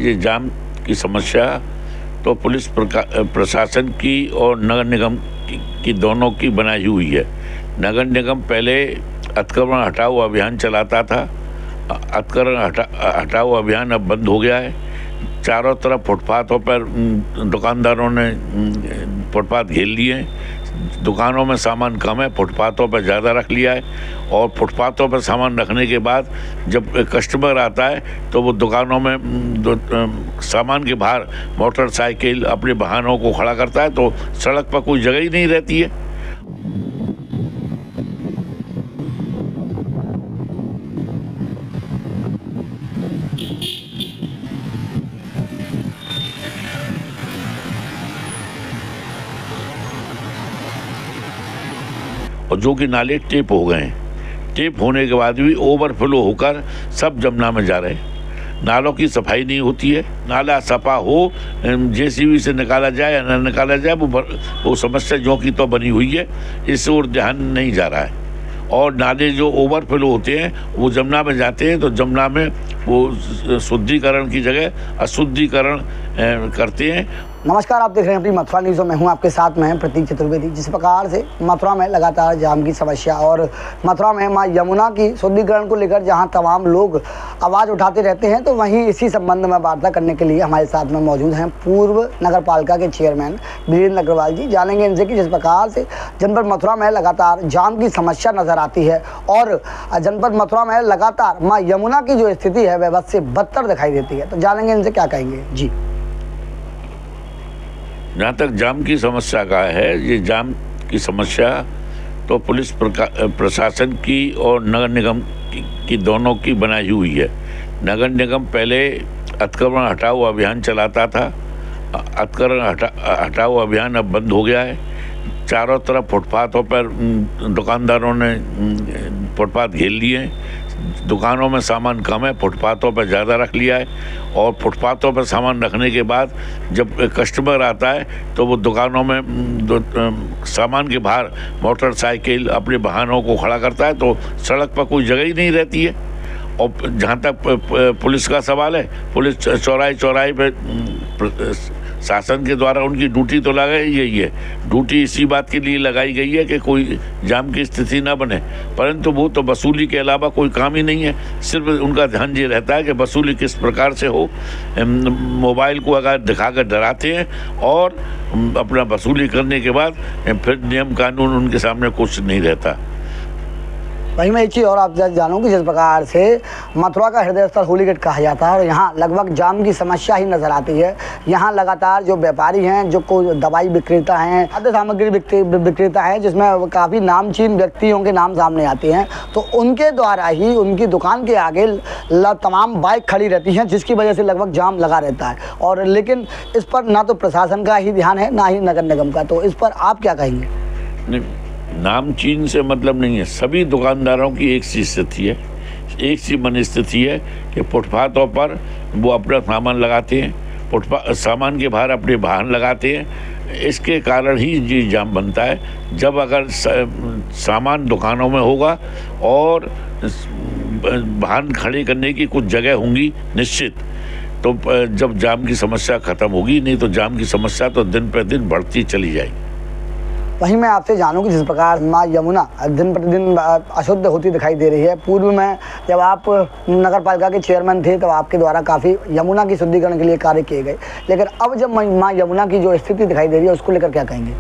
ये जाम की समस्या तो पुलिस प्रशासन की और नगर निगम की दोनों की बनाई हुई है। नगर निगम पहले अतिक्रमण हटाओ अभियान चलाता था। अतिक्रमण हटाओ अभियान अब बंद हो गया है। चारों तरफ फुटपाथों पर दुकानदारों ने फुटपाथ घेर लिए हैं। दुकानों में सामान कम है, फुटपाथों पर ज़्यादा रख लिया है। और फुटपाथों पर सामान रखने के बाद जब कस्टमर आता है तो वो दुकानों में सामान के बाहर मोटरसाइकिल अपने वाहनों को खड़ा करता है, तो सड़क पर कोई जगह ही नहीं रहती है। और जो कि नाले टेप हो गए हैं। टेप होने के बाद भी ओवरफ्लो होकर सब जमुना में जा रहे हैं। नालों की सफाई नहीं होती है। नाला सफा हो, जेसीबी से निकाला जाए या न निकाला जाए, वो समस्या जो की तो बनी हुई है, इस ओर ध्यान नहीं जा रहा है। और नाले जो ओवरफ्लो होते हैं वो जमुना में जाते हैं, तो जमुना में वो शुद्धिकरण की जगह अशुद्धिकरण करते हैं। नमस्कार, आप देख रहे हैं अपनी मथुरा न्यूज़ में हूं आपके साथ मैं प्रतीक चतुर्वेदी। जिस प्रकार से मथुरा में लगातार जाम की समस्या और मथुरा में मां यमुना की शुद्धिकरण को लेकर जहां तमाम लोग आवाज़ उठाते रहते हैं, तो वहीं इसी संबंध में वार्ता करने के लिए हमारे साथ में मौजूद हैं पूर्व नगर पालिका के चेयरमैन वीरेंद्र अग्रवाल जी। जानेंगे इनसे कि जिस प्रकार से जनपद मथुरा में लगातार जाम की समस्या नज़र आती है और जनपद मथुरा में लगातार माँ यमुना की जो स्थिति है वह बद से बदतर दिखाई देती है, तो जानेंगे इनसे क्या कहेंगे जी। जहाँ तक जाम की समस्या का है, ये जाम की समस्या तो पुलिस प्रशासन की और नगर निगम की दोनों की बनाई हुई है। नगर निगम पहले अतिक्रमण हटाओ अभियान चलाता था। अतिक्रमण हटाओ अभियान अब बंद हो गया है। चारों तरफ फुटपाथों पर दुकानदारों ने फुटपाथ घेर लिए हैं। दुकानों में सामान कम है, फुटपाथों पर ज़्यादा रख लिया है। और फुटपाथों पर सामान रखने के बाद जब कस्टमर आता है तो वो दुकानों में सामान के बाहर मोटरसाइकिल अपने वाहनों को खड़ा करता है, तो सड़क पर कोई जगह ही नहीं रहती है। और जहाँ तक पुलिस का सवाल है, पुलिस चौराहे पे शासन के द्वारा उनकी ड्यूटी तो लगाई गई है। ड्यूटी इसी बात के लिए लगाई गई है कि कोई जाम की स्थिति ना बने, परंतु वो तो वसूली के अलावा कोई काम ही नहीं है। सिर्फ उनका ध्यान ये रहता है कि वसूली किस प्रकार से हो। मोबाइल को अगर दिखाकर डराते हैं और अपना वसूली करने के बाद फिर नियम कानून उनके सामने कुछ नहीं रहता। वहीं मैं एक चीज़ और आप जानूँ कि जिस प्रकार से मथुरा का हृदय स्थल होली गेट कहा जाता है और यहाँ लगभग जाम की समस्या ही नज़र आती है। यहाँ लगातार जो व्यापारी हैं, जो कोई दवाई विक्रेता हैं, खाद्य सामग्री विक्रेता हैं, जिसमें काफ़ी नामचीन व्यक्तियों के नाम सामने आते हैं, तो उनके द्वारा ही उनकी दुकान के आगे तमाम बाइक खड़ी रहती हैं, जिसकी वजह से लगभग जाम लगा रहता है। और लेकिन इस पर ना तो प्रशासन का ही ध्यान है, ना ही नगर निगम का, तो इस पर आप क्या कहेंगे? नामचीन से मतलब नहीं है। सभी दुकानदारों की एक सी स्थिति है, एक सी मनस्थिति है कि फुटपाथों पर वो अपना सामान लगाते हैं, सामान के बाहर अपने वाहन लगाते हैं। इसके कारण ही ये जाम बनता है। जब अगर सामान दुकानों में होगा और वाहन खड़े करने की कुछ जगह होंगी निश्चित, तो जब जाम की समस्या ख़त्म होगी, नहीं तो जाम की समस्या तो दिन प्रतिदिन बढ़ती चली जाएगी। वहीं मैं आपसे जानूं कि जिस प्रकार माँ यमुना दिन प्रतिदिन अशुद्ध होती दिखाई दे रही है, पूर्व में जब आप नगर पालिका के चेयरमैन थे तब आपके द्वारा काफ़ी यमुना की शुद्धिकरण के लिए कार्य किए गए, लेकिन अब जब माँ यमुना की जो स्थिति दिखाई दे रही है उसको लेकर क्या कहेंगे?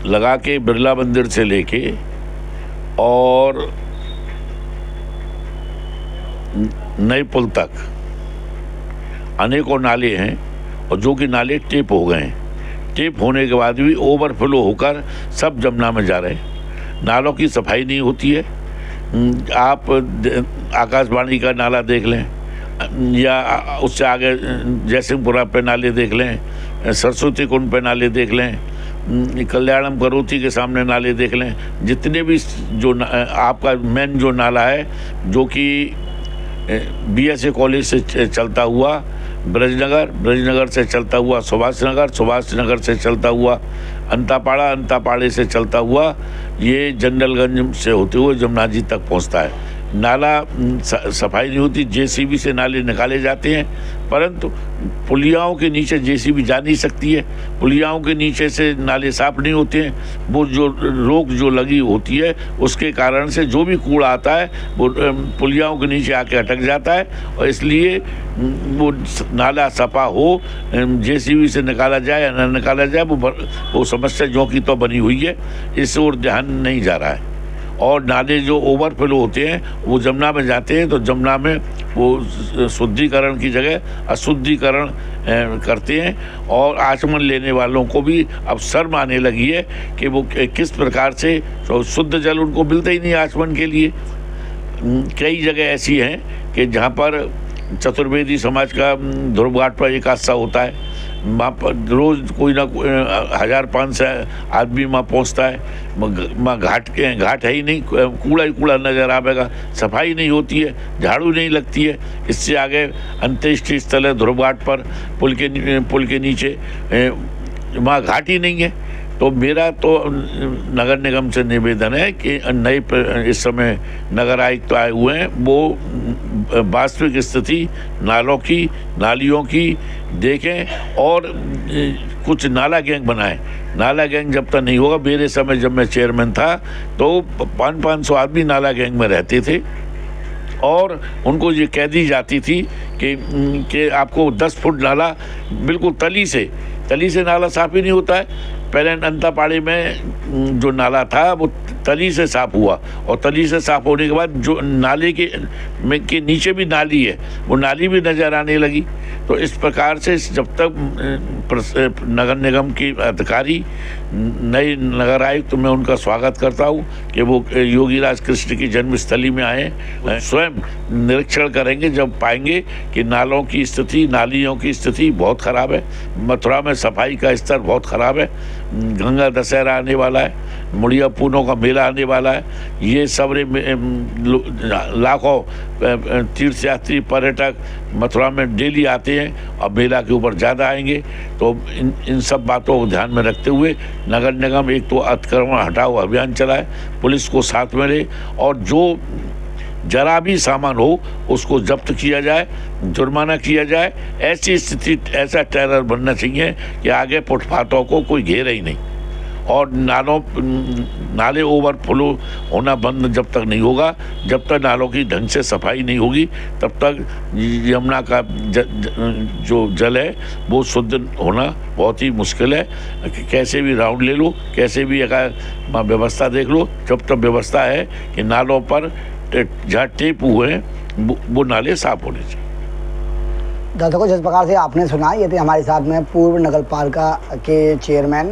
लगा के बिरला मंदिर से लेके और नए पुल तक अनेकों नाले हैं, और जो कि नाले टेप हो गए हैं। टेप होने के बाद भी ओवरफ्लो होकर सब जमुना में जा रहे हैं। नालों की सफाई नहीं होती है। आप आकाशवाणी का नाला देख लें या उससे आगे जयसिंहपुरा पे नाले देख लें, सरस्वती कुंड पे नाले देख लें, कल्याणम करोती के सामने नाले देख लें। जितने भी जो आपका मेन जो नाला है, जो कि BSA कॉलेज से चलता हुआ ब्रजनगर से चलता हुआ सुभाष नगर से चलता हुआ अंतापाड़े से चलता हुआ ये जनरलगंज से होते हुए जमुना जी तक पहुंचता है। नाला सफाई नहीं होती, जेसीबी से नाले निकाले जाते हैं, परंतु पुलियाओं के नीचे जेसीबी जा नहीं सकती है, पुलियाओं के नीचे से नाले साफ नहीं होते हैं। वो जो रोक जो लगी होती है उसके कारण से जो भी कूड़ा आता है वो पुलियाओं के नीचे आके अटक जाता है, और इसलिए वो नाला सफा हो, जेसीबी से निकाला जाए या न निकाला जाए, वो समस्या जो की तो बनी हुई है, इस ओर ध्यान नहीं जा रहा है। और नाले जो ओवरफ्लो होते हैं वो जमुना में जाते हैं, तो जमुना में वो शुद्धिकरण की जगह अशुद्धिकरण करते हैं, और आचमन लेने वालों को भी अब शर्म आने लगी है कि वो किस प्रकार से शुद्ध जल उनको मिलता ही नहीं आचमन के लिए। कई जगह ऐसी हैं कि जहाँ पर चतुर्वेदी समाज का ध्रुव घाट पर एक हादसा होता है, वहाँ पर रोज़ कोई ना कोई 1500 आदमी वहाँ पहुँचता है, वहाँ घाट है ही नहीं, कूड़ा ही कूड़ा नज़र आवेगा, सफाई नहीं होती है, झाड़ू नहीं लगती है। इससे आगे अंत्येष्टि स्थल है ध्रुव घाट पर, पुल के नीचे, वहाँ घाट ही नहीं है। तो मेरा तो नगर निगम से निवेदन है कि नए इस समय नगर आयुक्त आए हुए हैं, वो वास्तविक स्थिति नालों की नालियों की देखें और कुछ नाला गैंग बनाएं। नाला गैंग जब तक नहीं होगा, मेरे समय जब मैं चेयरमैन था तो 500 आदमी नाला गैंग में रहते थे, और उनको ये कह दी जाती थी कि आपको 10 फुट नाला बिल्कुल तली से नाला साफ ही नहीं होता है। पहले अंतापाड़ी में जो नाला था वो तली से साफ हुआ, और तली से साफ होने के बाद जो नाले के नीचे भी नाली है, वो नाली भी नज़र आने लगी। तो इस प्रकार से जब तक नगर निगम के अधिकारी नए नगर आयुक्त, तो मैं उनका स्वागत करता हूँ कि वो योगीराज कृष्ण की जन्मस्थली में आए, स्वयं निरीक्षण करेंगे, जब पाएंगे कि नालों की स्थिति नालियों की स्थिति बहुत ख़राब है, मथुरा में सफाई का स्तर बहुत ख़राब है, गंगा दशहरा आने वाला है, मुड़िया पूनों का मेला आने वाला है, ये सब लाखों तीर्थयात्री पर्यटक मथुरा में डेली आते हैं और मेला के ऊपर ज़्यादा आएंगे। तो इन सब बातों को ध्यान में रखते हुए नगर निगम एक तो अतिक्रमण हटाओ अभियान चलाए, पुलिस को साथ में ले, और जो जरा भी सामान हो उसको जब्त किया जाए, जुर्माना किया जाए। ऐसी स्थिति, ऐसा टेरर बनना चाहिए कि आगे फुटपाथों को कोई घेरे ही नहीं, और नाले ओवरफ्लो होना बंद जब तक नहीं होगा, जब तक नालों की ढंग से सफाई नहीं होगी, तब तक यमुना का जो जल है वो शुद्ध होना बहुत ही मुश्किल है। कैसे भी राउंड ले लो, कैसे भी व्यवस्था देख लो, जब तक व्यवस्था है कि नालों पर जहाँ टेप हुए हैं वो नाले साफ होने चाहिए। दर्शकों, जिस प्रकार से आपने सुना, ये थे हमारे साथ में पूर्व नगर पालिका के चेयरमैन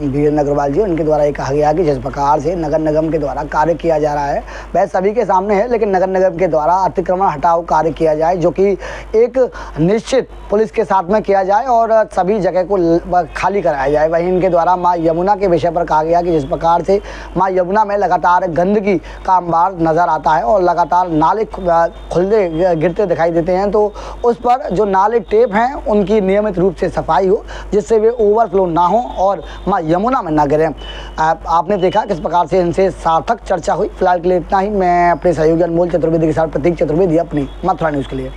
वीरेंद्र अग्रवाल जी। उनके द्वारा ये कहा गया कि जिस प्रकार से नगर निगम के द्वारा कार्य किया जा रहा है वह सभी के सामने है, लेकिन नगर निगम के द्वारा अतिक्रमण हटाओ कार्य किया जाए, जो कि एक निश्चित पुलिस के साथ में किया जाए और सभी जगह को खाली कराया जाए। वहीं इनके द्वारा माँ यमुना के विषय पर कहा गया कि जिस प्रकार से माँ यमुना में लगातार गंदगी का अंबार नज़र आता है और लगातार नाले खुलते गिरते दिखाई देते हैं, तो उस पर जो नाले टेप हैं उनकी नियमित रूप से सफाई हो, जिससे वे ओवरफ्लो ना हो और मां यमुना में ना गिरें। आपने देखा किस प्रकार से इनसे सार्थक चर्चा हुई। फिलहाल के लिए इतना ही। मैं अपने सहयोगी अनमोल चतुर्वेदी के साथ प्रतीक चतुर्वेदी, अपनी मथुरा न्यूज़ के लिए।